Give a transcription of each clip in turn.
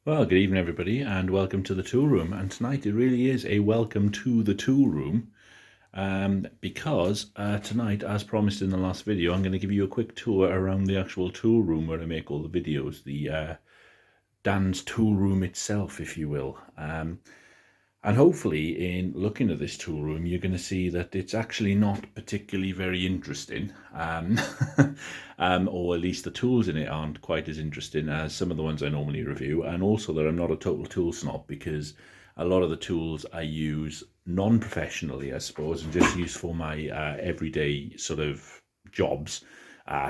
Well, good evening, everybody, and welcome to the tool room. And tonight it really is a welcome to the tool room because tonight, as promised in the last video, I'm going to give you a quick tour around the actual tool room where I make all the videos, the Dan's tool room itself, if you will. And hopefully in looking at this tool room, you're going to see that it's actually not particularly very interesting, or at least the tools in it aren't quite as interesting as some of the ones I normally review, and also that I'm not a total tool snob, because a lot of the tools I use non-professionally, I suppose, and just use for my everyday sort of jobs.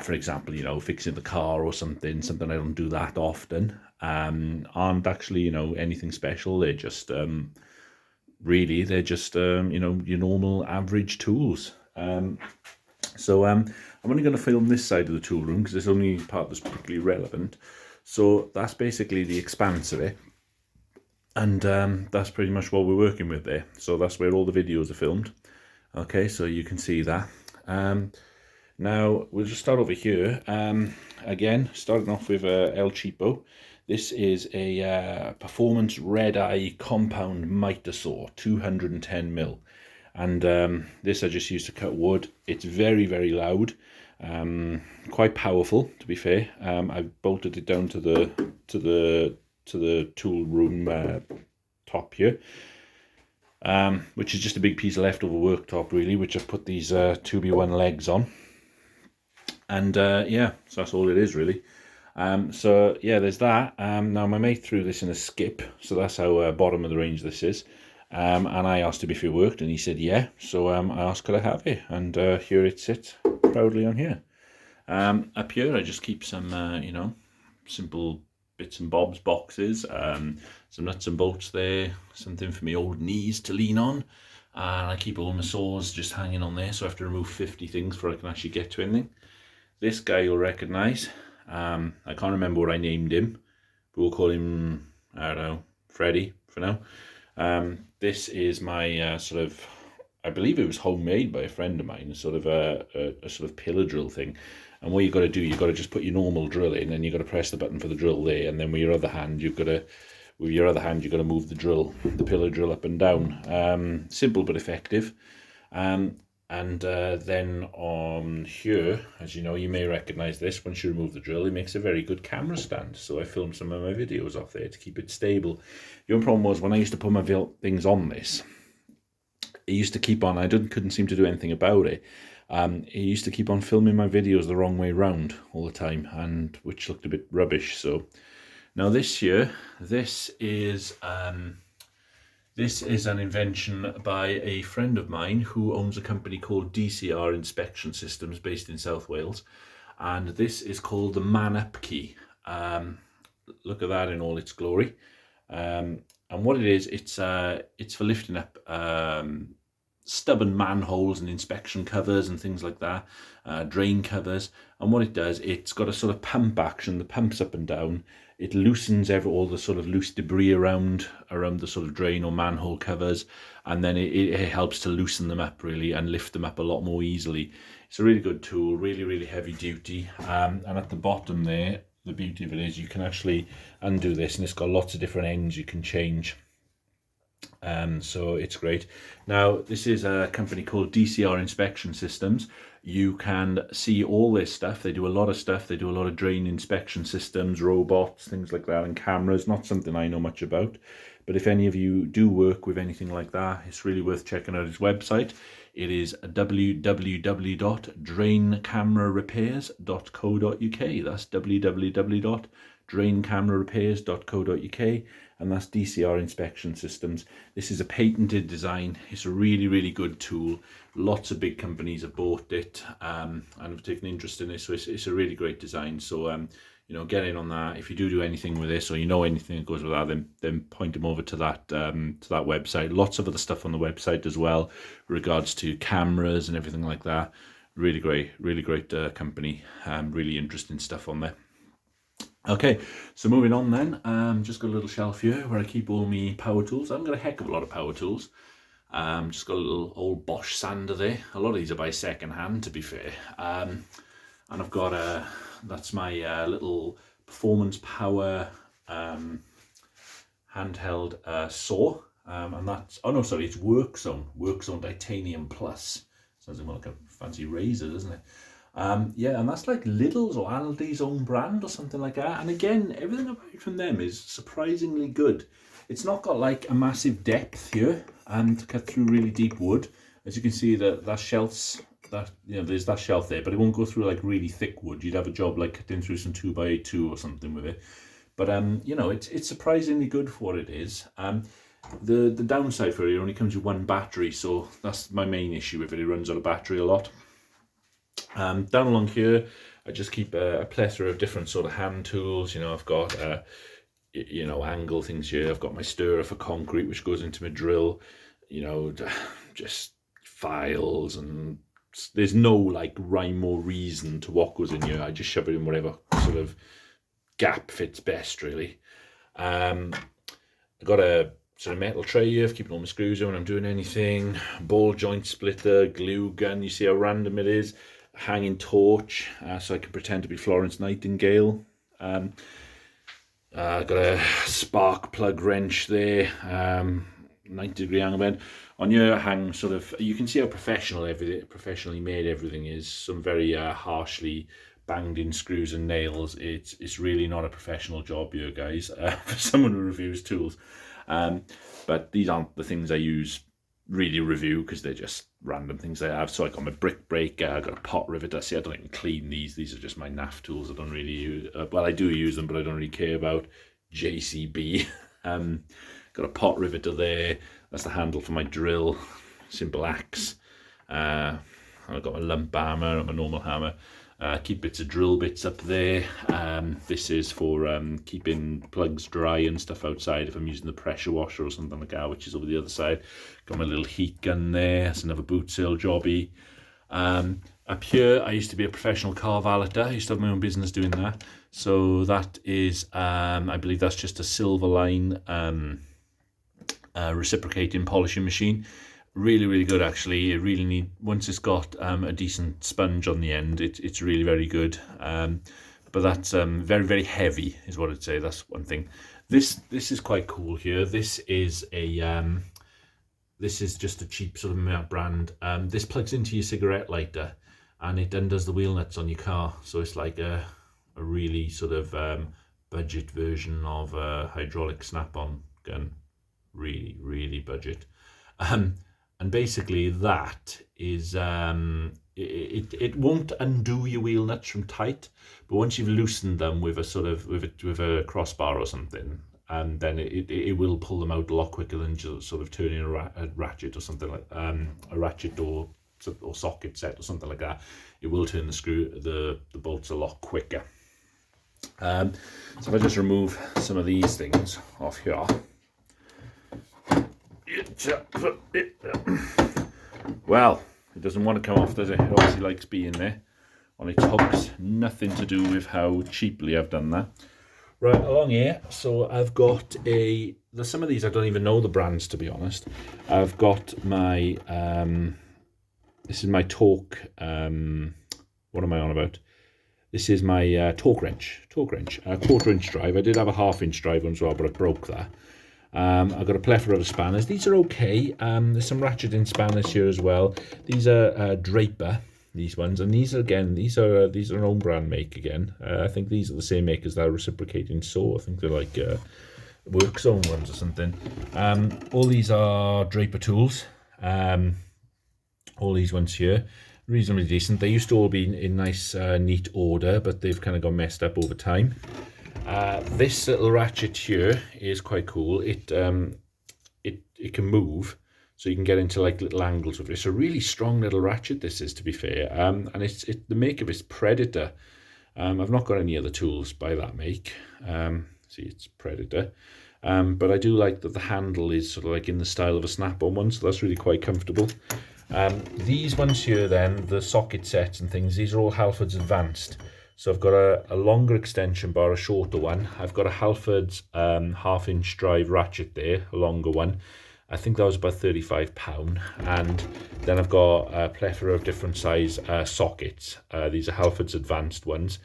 For example, fixing the car or something I don't do that often, aren't actually, anything special. They're just they're just your normal average tools. So I'm only going to film this side of the tool room because it's the only part that's particularly relevant. So that's basically the expanse of it, and that's pretty much what we're working with there. So that's where all the videos are filmed. Okay, so you can see that. Now we'll just start over here. Again, starting off with El Cheapo. This is a performance red eye compound miter saw, 210mm, and this I just used to cut wood. It's very, very loud, quite powerful, to be fair. I've bolted it down to the tool room top here, which is just a big piece of leftover worktop, really, which I've put these 2B1 legs on, and yeah, so that's all it is, really. So yeah, there's that. Now my mate threw this in a skip, so that's how bottom of the range this is. And I asked him if it worked, and he said yeah. So I asked could I have it, and here it sits proudly on here. Up here I just keep some simple bits and bobs boxes, some nuts and bolts there, something for my old knees to lean on, and I keep all my saws just hanging on there, so I have to remove 50 things before I can actually get to anything. This guy you'll recognise. I can't remember what I named him, but we'll call him, I don't know, Freddy for now. This is my I believe it was homemade by a friend of mine, a sort of pillar drill thing. And what you've got to do, you've got to just put your normal drill in, and you've got to press the button for the drill there, and then with your other hand you've got to move the pillar drill up and down. Simple but effective. And then on here, as you know, you may recognize this. Once you remove the drill, it makes a very good camera stand. So I filmed some of my videos off there to keep it stable. The only problem was when I used to put my things on this, it used to keep on, couldn't seem to do anything about it. It used to keep on filming my videos the wrong way round all the time, and which looked a bit rubbish. So now this here, this is an invention by a friend of mine who owns a company called DCR Inspection Systems based in South Wales. And this is called the Man Up Key. Look at that in all its glory. And what it is, it's for lifting up stubborn manholes and inspection covers and things like that, drain covers. And what it does, it's got a sort of pump action that pumps up and down. It loosens all the sort of loose debris around the sort of drain or manhole covers, and then it helps to loosen them up really and lift them up a lot more easily. It's a really good tool, really, really heavy duty. And at the bottom there, the beauty of it is you can actually undo this, and it's got lots of different ends you can change. So it's great. Now this is a company called DCR Inspection Systems. You can see all this stuff. They do a lot of stuff. They do a lot of drain inspection systems, robots, things like that, and cameras. Not something I know much about, but if any of you do work with anything like that, it's really worth checking out his website. It is www.draincamrarepairs.co.uk. That's www.draincamrarepairs.co.uk, and that's DCR Inspection Systems. This is a patented design. It's a really, really good tool. Lots of big companies have bought it and have taken interest in it, so it's a really great design. So get in on that. If you do anything with this, or you know anything that goes with that, then point them over to that website. Lots of other stuff on the website as well, regards to cameras and everything like that. Really great company. Really interesting stuff on there. Okay, so moving on then, just got a little shelf here where I keep all my power tools. I haven't got a heck of a lot of power tools. Just got a little old Bosch sander there. A lot of these are by second hand, to be fair. And I've got that's my little performance power handheld saw, and that's, oh no, sorry, it's Workzone Titanium Plus. Sounds more like a fancy razor, doesn't it? Yeah, and that's like Lidl's or Aldi's own brand or something like that. And again, everything about it from them is surprisingly good. It's not got like a massive depth here and cut through really deep wood. As you can see, that shelves, that, you know, there's that shelf there, but it won't go through like really thick wood. You'd have a job like cutting through some 2x2 or something with it. But you know, it's surprisingly good for what it is. The downside for it only comes with one battery, so that's my main issue with it. It runs out of battery a lot. Down along here, I just keep a plethora of different sort of hand tools. You know, I've got you know, angle things here. I've got my stirrer for concrete, which goes into my drill. You know, just files, and there's no like rhyme or reason to what goes in here. I just shove it in whatever sort of gap fits best, really. I've got a sort of metal tray here for keeping all my screws in when I'm doing anything. Ball joint splitter, glue gun. You see how random it is. Hanging torch, so I can pretend to be Florence Nightingale. I've got a spark plug wrench there, 90-degree angle bend. On here I hang sort of, you can see how professionally made everything is. Some very harshly banged in screws and nails. It's really not a professional job here, guys, for someone who reviews tools. But these aren't the things I use really review, because they're just random things I have. So I got my brick breaker, I got a pot riveter. See, I don't even clean these are just my naff tools. I don't really use, well, I do use them, but I don't really care about. JCB. Got a pot riveter there, that's the handle for my drill. Simple axe. I've got my lump hammer and my normal hammer. Keep bits of drill bits up there. This is for keeping plugs dry and stuff outside if I'm using the pressure washer or something like that, which is over the other side. Got my little heat gun there. That's another boot sale jobby. Up here, I used to be a professional car valeter. I used to have my own business doing that. So that is, I believe that's just a Silverline reciprocating polishing machine. Really, really good, actually. It really need, once it's got a decent sponge on the end, it's really very good. But that's very, very heavy is what I'd say. That's one thing. This is quite cool here. This is just a cheap sort of brand. This plugs into your cigarette lighter, and it undoes the wheel nuts on your car. So it's like a really sort of budget version of a hydraulic snap-on gun. Really, really budget. And basically that is, it won't undo your wheel nuts from tight, but once you've loosened them with a sort of, with a crossbar or something, and then it will pull them out a lot quicker than just sort of turning a ratchet or something like, a ratchet or socket set or something like that. It will turn the bolts a lot quicker. So if I just remove some of these things off here. Well, it doesn't want to come off, does it? It obviously likes being there on its hooks. Nothing to do with how cheaply I've done that. Right, along here, so I've got some of these I don't even know the brands, to be honest. I've got my, this is my torque, what am I on about? This is my torque wrench, a 1/4-inch drive. I did have a 1/2-inch drive one as well, but I broke that. I've got a plethora of spanners. These are okay. There's some ratcheting spanners here as well. These are Draper, these ones, and these are an own brand make again. I think these are the same make as that reciprocating saw. I think they're like Workzone ones or something. All these are Draper tools. All these ones here, reasonably decent. They used to all be in nice, neat order, but they've kind of got messed up over time. This little ratchet here is quite cool. It can move, so you can get into like little angles with it. It's a really strong little ratchet, this is, to be fair. And the make of it's Predator. I've not got any other tools by that make. See, it's Predator. But I do like that the handle is sort of like in the style of a snap-on one, so that's really quite comfortable. These ones here then, the socket sets and things, these are all Halford's Advanced. So I've got a longer extension bar, a shorter one. I've got a Halford's 1/2-inch drive ratchet there, a longer one. I think that was about £35. And then I've got a plethora of different size sockets. These are Halford's Advanced ones.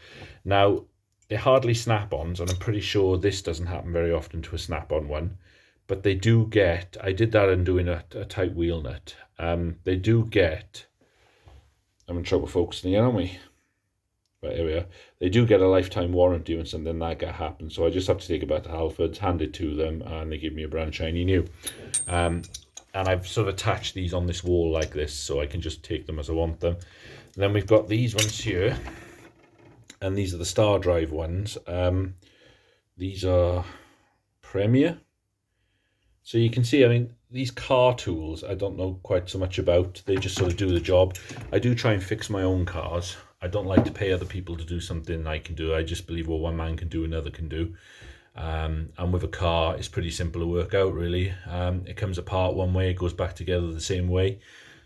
Now, they're hardly snap-ons, and I'm pretty sure this doesn't happen very often to a snap-on one, but they do get, I did that in doing a tight wheel nut, they do get, I'm in trouble focusing again, aren't we? Right, here we are. They do get a lifetime warranty when something like that happens, so I just have to take it back to Halfords, hand it to them, and they give me a brand shiny new. And I've sort of attached these on this wall like this, so I can just take them as I want them. And then we've got these ones here, and these are the Star Drive ones. These are Premier. So you can see, I mean, these car tools, I don't know quite so much about. They just sort of do the job. I do try and fix my own cars. I don't like to pay other people to do something I can do. I just believe what one man can do, another can do. And with a ar, it's pretty simple to work out, really. It comes apart one way, it goes back together the same way.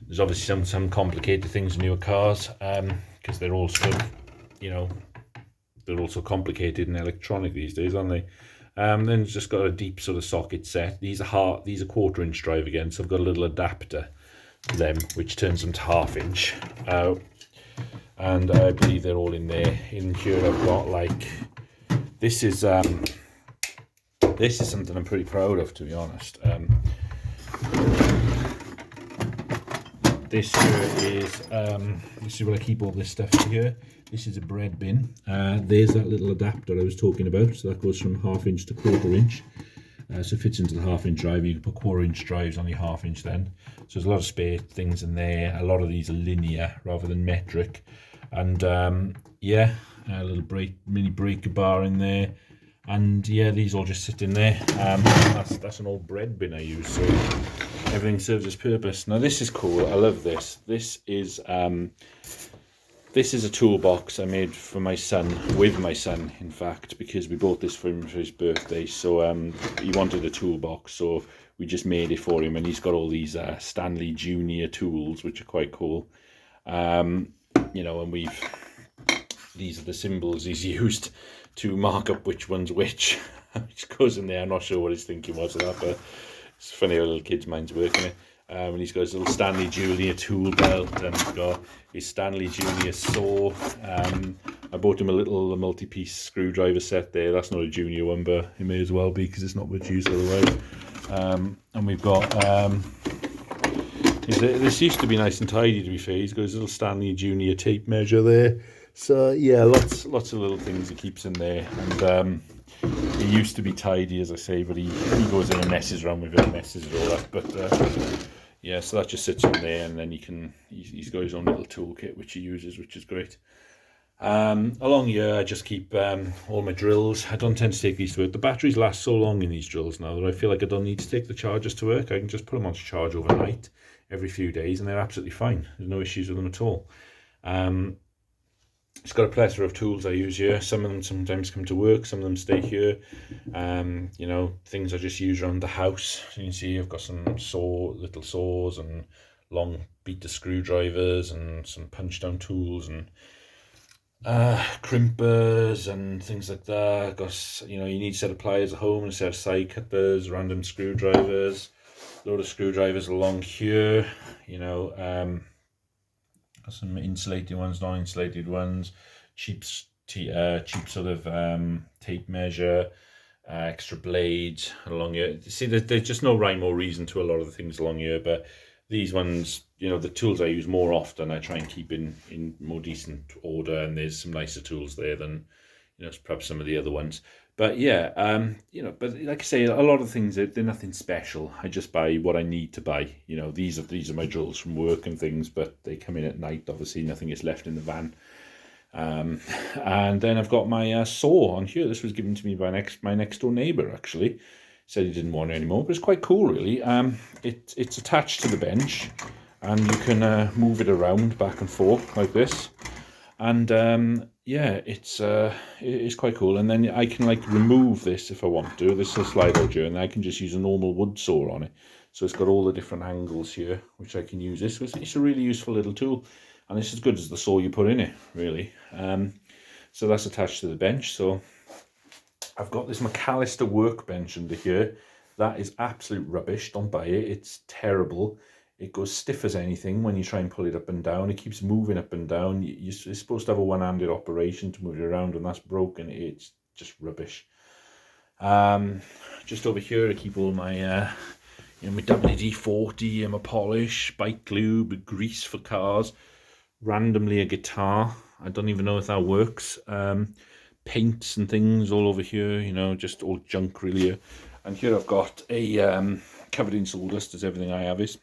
There's obviously some complicated things in newer cars, because they're all sort of, you know, they're also complicated and electronic these days, aren't they? Then it's just got a deep sort of socket set. These are 1/4" drive again, so I've got a little adapter to them, which turns them to 1/2 inch. And I believe they're all in there. In here I've got like, this is something I'm pretty proud of, to be honest. This here is, this is where I keep all this stuff here. This is a bread bin. There's that little adapter I was talking about. So that goes from 1/2 inch to 1/4 inch. So it fits into the 1/2 inch drive. You can put 1/4 inch drives on your 1/2 inch then. So there's a lot of spare things in there. A lot of these are linear rather than metric. And yeah, a little mini breaker bar in there. And yeah, these all just sit in there. That's an old bread bin I use. So everything serves its purpose. Now this is cool. I love this. This is a toolbox I made for my son, with my son, in fact, because we bought this for him for his birthday. So he wanted a toolbox, so we just made it for him, and he's got all these Stanley Junior tools, which are quite cool. You know, and these are the symbols he's used to mark up which one's which. Which goes in there. I'm not sure what his thinking was of that, but it's funny how little kids' minds work in it. And he's got his little Stanley Junior tool belt, and he's got his Stanley Junior saw. I bought him a multi-piece screwdriver set there. That's not a junior one, but it may as well be because it's not much use otherwise. And we've got, this used to be nice and tidy, to be fair. He's got his little Stanley Junior tape measure there. So yeah, lots of little things he keeps in there. And he used to be tidy, as I say, but he goes in and messes around with it, messes it all up. But yeah, so that just sits in there, and then he's got his own little toolkit which he uses, which is great. Along here I just keep all my drills. I don't tend to take these to work. The batteries last so long in these drills now that I feel like I don't need to take the chargers to work. I can just put them on charge overnight every few days, and they're absolutely fine. There's no issues with them at all. It's got a plethora of tools I use here. Some of them sometimes come to work, some of them stay here. You know, things I just use around the house. So you can see I've got some little saws and long beta screwdrivers and some punch down tools and crimpers and things like that. I've got, you know, you need a set of pliers at home and a set of side cutters, random screwdrivers, a load of screwdrivers along here, you know. Got some insulated ones, non-insulated ones, cheap sort of tape measure, extra blades along here. See, there's just no rhyme or reason to a lot of the things along here, but these ones, you know, the tools I use more often, I try and keep in more decent order, and there's some nicer tools there than, you know, perhaps some of the other ones. But yeah, you know, but like I say, a lot of things, they're nothing special. I just buy what I need to buy. You know, these are my drills from work and things, but they come in at night. Obviously, nothing is left in the van. And then I've got my saw on here. This was given to me by my next door neighbour, actually. Said he didn't want it anymore, but it's quite cool, really. It's attached to the bench, and you can move it around back and forth like this. And yeah, it's quite cool. And then I can like remove this if I want to. This will slide out here, and I can just use a normal wood saw on it. So it's got all the different angles here, which I can use. It's a really useful little tool, and it's as good as the saw you put in it, really. So that's attached to the bench. So I've got this McAllister workbench under here. That is absolute rubbish. Don't buy it. It's terrible. it goes stiff as anything when you try and pull it up and down. It keeps moving up and down. You're supposed to have a one-handed operation to move it around, and that's broken. It's just rubbish. Just over here, I keep all my my WD-40 and my polish, bike lube, grease for cars, randomly a guitar. I don't even know if that works. Paints and things all over here, just all junk really. And here I've got a covered in sawdust, as everything I have is.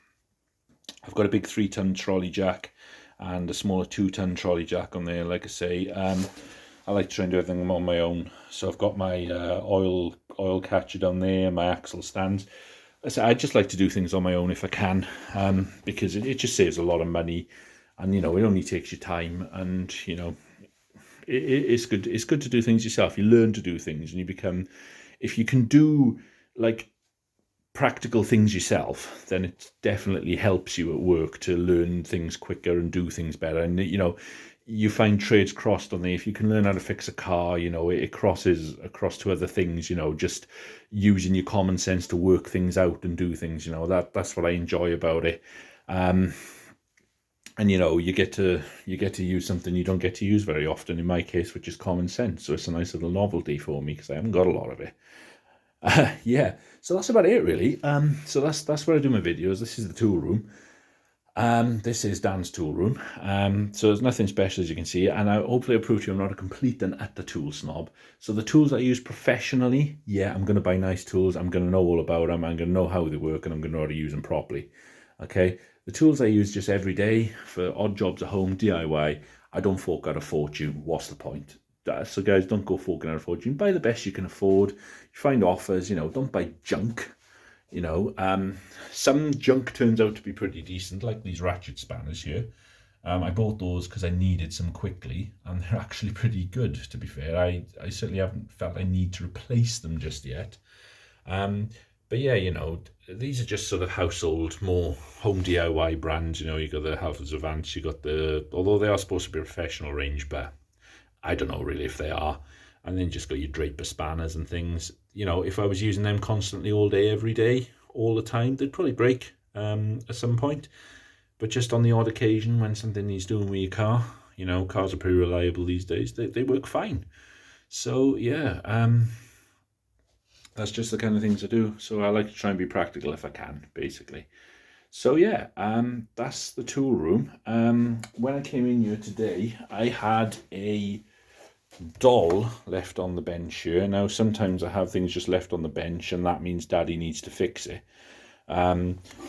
I've got a big 3-ton trolley jack and a smaller 2-ton trolley jack on there. Like I say, I like to try and do everything on my own. So I've got my oil catcher down there, my axle stands. So I just like to do things on my own if I can, because it just saves a lot of money, and it only takes you time, and it's good. It's good to do things yourself. You learn to do things, and you become. If you can do like practical things yourself, then it definitely helps you at work to learn things quicker and do things better. And you find trades crossed on there. If you can learn how to fix a car, it crosses across to other things. Just using your common sense to work things out and do things. That's what I enjoy about it. And you get to use something you don't get to use very often. In my case, which is common sense. So it's a nice little novelty for me because I haven't got a lot of it. Yeah, so that's about it really. So that's where I do my videos. This is the tool room. This is Dan's tool room. So there's nothing special, as you can see, and hopefully I prove to you I'm not a complete and utter tool snob. So the tools I use professionally, yeah, I'm going to buy nice tools. I'm going to know all about them. I'm going to know how they work, and I'm going to know how to use them properly. Okay, the tools I use just every day for odd jobs at home, DIY, I don't fork out a fortune. What's the point? So guys, don't go forking out a fortune. Buy the best you can afford. You find offers, don't buy junk. Some junk turns out to be pretty decent, like these ratchet spanners here. I bought those because I needed some quickly, and they're actually pretty good, to be fair. I certainly haven't felt I need to replace them just yet. But yeah, these are just sort of household, more home DIY brands. You got the Halfords Advance, you got although they are supposed to be a professional range, but I don't know really if they are. And then just got your Draper spanners and things. If I was using them constantly all day, every day, all the time, they'd probably break at some point. But just on the odd occasion when something needs doing with your car, cars are pretty reliable these days. They work fine. So yeah, that's just the kind of things I do. So I like to try and be practical if I can, basically. So yeah, that's the tool room. When I came in here today, I had a doll left on the bench here. Now sometimes I have things just left on the bench, and that means Daddy needs to fix it.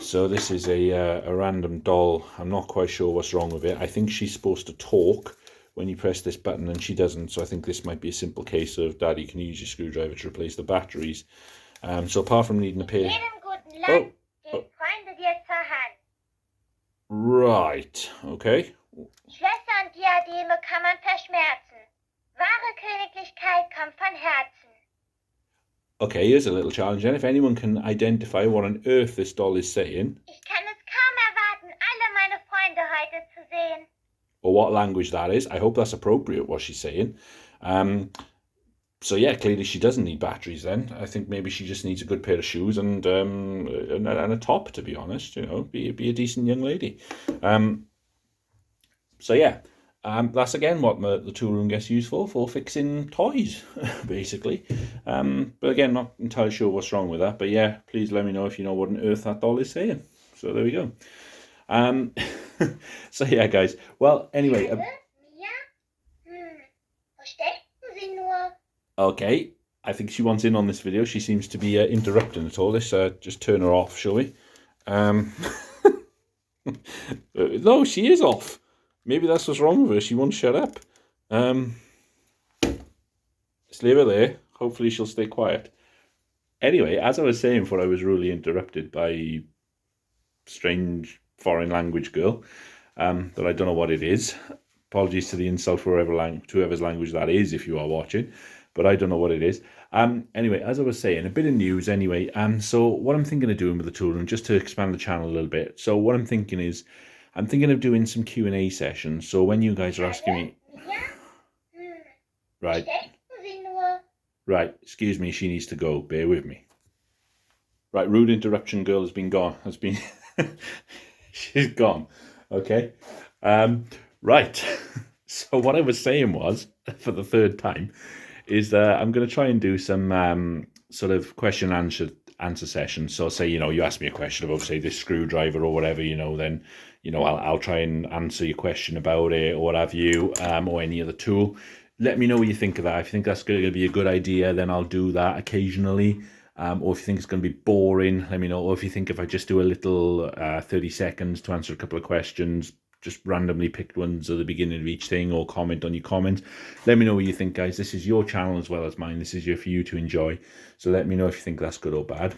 So this is a random doll. I'm not quite sure what's wrong with it. I think she's supposed to talk when you press this button, and she doesn't. So I think this might be a simple case of Daddy can use your screwdriver to replace the batteries. So apart from needing a pair. Right, okay. Schwester und Diademe kann man verschmerzen. Wahre Königlichkeit kommt von Herzen. Okay, here's a little challenge then. If anyone can identify what on earth this doll is saying. Ich kann es kaum erwarten, alle meine Freunde heute zu sehen. Or what language that is. I hope that's appropriate, what she's saying. So yeah, clearly she doesn't need batteries then. I think maybe she just needs a good pair of shoes and a top, to be honest. Be a decent young lady. So yeah, that's again what the tool room gets used for fixing toys, basically. But again, not entirely sure what's wrong with that. But yeah, please let me know if you know what on earth that doll is saying. So there we go. So yeah, guys. Well, anyway. Okay, I think she wants in on this video. She seems to be interrupting at all. Let's just turn her off, shall we? No, she is off. Maybe that's what's wrong with her. She won't shut up. Let's leave her there. Hopefully she'll stay quiet. Anyway, as I was saying before I was rudely interrupted by strange foreign language girl, that I don't know what it is. Apologies to the insult for whoever's language that is if you are watching. But I don't know what it is. Anyway, as I was saying, a bit of news anyway. So what I'm thinking of doing with the tool room, just to expand the channel a little bit. So what I'm thinking is, I'm thinking of doing some Q&A sessions. So when you guys are asking me... Right. Right, excuse me, she needs to go. Bear with me. Right, rude interruption girl has been gone. She's gone. Okay. Right. So what I was saying was, for the third time, is that I'm going to try and do some sort of question answer session. So say, you ask me a question about, say, this screwdriver or whatever, then, I'll try and answer your question about it or what have you, or any other tool. Let me know what you think of that. If you think that's going to be a good idea, then I'll do that occasionally. Or if you think it's going to be boring, let me know. Or if you think if I just do a little 30 seconds to answer a couple of questions, just randomly picked ones at the beginning of each thing, or comment on your comments. Let me know what you think, guys. This is your channel as well as mine. This is for you to enjoy. So let me know if you think that's good or bad.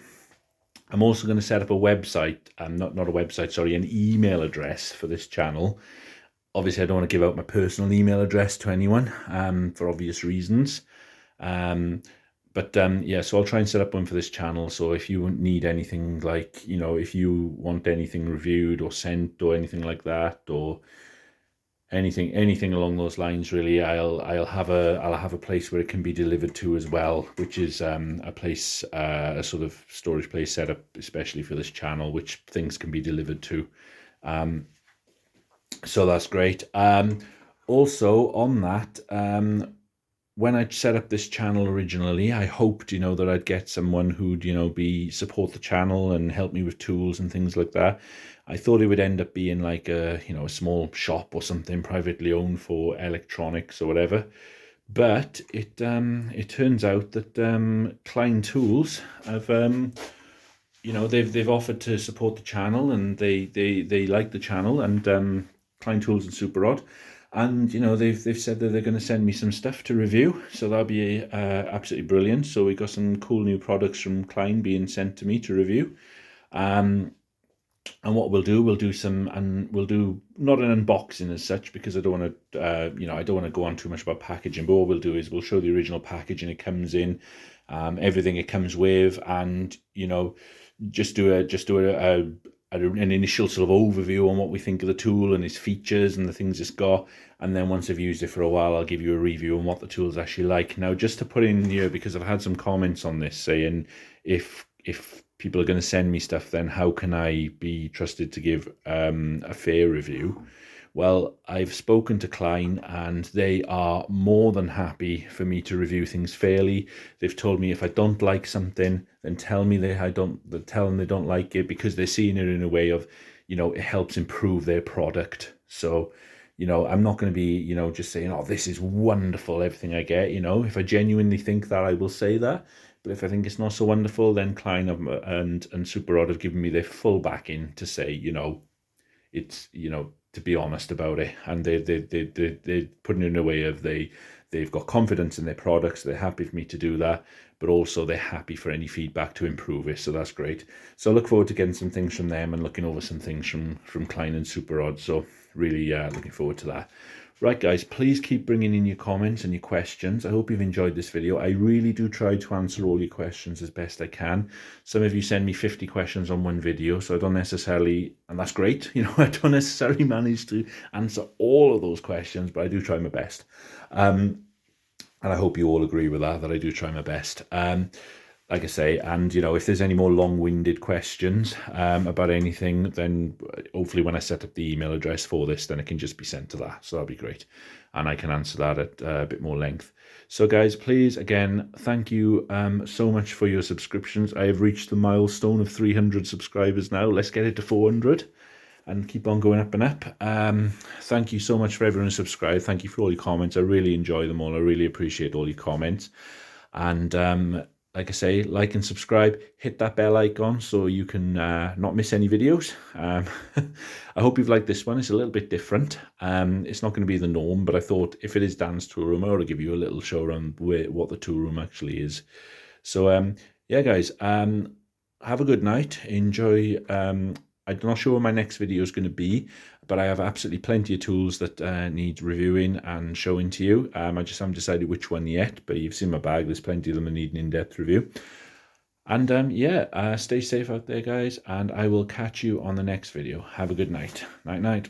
I'm also going to set up a website, not a website, sorry, an email address for this channel. Obviously, I don't want to give out my personal email address to anyone for obvious reasons. Yeah, so I'll try and set up one for this channel. So if you need anything, like, if you want anything reviewed or sent or anything like that, or anything along those lines, really, I'll have a place where it can be delivered to as well, which is a place, a sort of storage place set up especially for this channel, which things can be delivered to. So that's great. Also on that, when I set up this channel originally, I hoped, that I'd get someone who'd, support the channel and help me with tools and things like that. I thought it would end up being like a small shop or something privately owned for electronics or whatever. But it turns out that Klein Tools have they've offered to support the channel, and they like the channel, and Klein Tools and Super Odd. And they've said that they're going to send me some stuff to review, so that'll be absolutely brilliant. So we got some cool new products from Klein being sent to me to review. And what we'll do not an unboxing as such, because I don't want to I don't want to go on too much about packaging. But what we'll do is we'll show the original packaging it comes in, everything it comes with, and just do an initial sort of overview on what we think of the tool and its features and the things it's got. And then once I've used it for a while, I'll give you a review on what the tool's actually like. Now, just to put in here, because I've had some comments on this saying if people are going to send me stuff, then how can I be trusted to give a fair review? Well, I've spoken to Klein, and they are more than happy for me to review things fairly. They've told me if I don't like something, then tell them they don't like it, because they're seeing it in a way of, it helps improve their product. So, I'm not going to be, just saying, oh, this is wonderful, everything I get. If I genuinely think that, I will say that. But if I think it's not so wonderful, then Klein and Super Odd have given me their full backing to say, it's, to be honest about it. And they're putting it in a way of they've got confidence in their products. They're happy for me to do that, but also they're happy for any feedback to improve it. So that's great. So I look forward to getting some things from them and looking over some things from Klein and Super Odd. So really looking forward to that. Right, guys, please keep bringing in your comments and your questions. I hope you've enjoyed this video. I really do try to answer all your questions as best I can. Some of you send me 50 questions on one video, so I don't necessarily, and that's great, I don't necessarily manage to answer all of those questions, but I do try my best. And I hope you all agree with that I do try my best. Like I say, and if there's any more long-winded questions about anything, then hopefully when I set up the email address for this, then it can just be sent to that. So that'll be great, and I can answer that at a bit more length. So guys, please, again, thank you so much for your subscriptions. I have reached the milestone of 300 subscribers now. Let's get it to 400 and keep on going up and up. Thank you so much for everyone who subscribed. Thank you for all your comments. I really enjoy them all. I really appreciate all your comments. And like I say, like and subscribe, hit that bell icon so you can not miss any videos. I hope you've liked this one. It's a little bit different. It's not going to be the norm, but I thought if it is Dan's Toolroom, I ought to give you a little show around what the Toolroom actually is. So, yeah, guys, have a good night. Enjoy. I'm not sure what my next video is going to be, but I have absolutely plenty of tools that need reviewing and showing to you. I just haven't decided which one yet, but you've seen my bag. There's plenty of them that need an in-depth review. And yeah, stay safe out there, guys, and I will catch you on the next video. Have a good night. Night, night.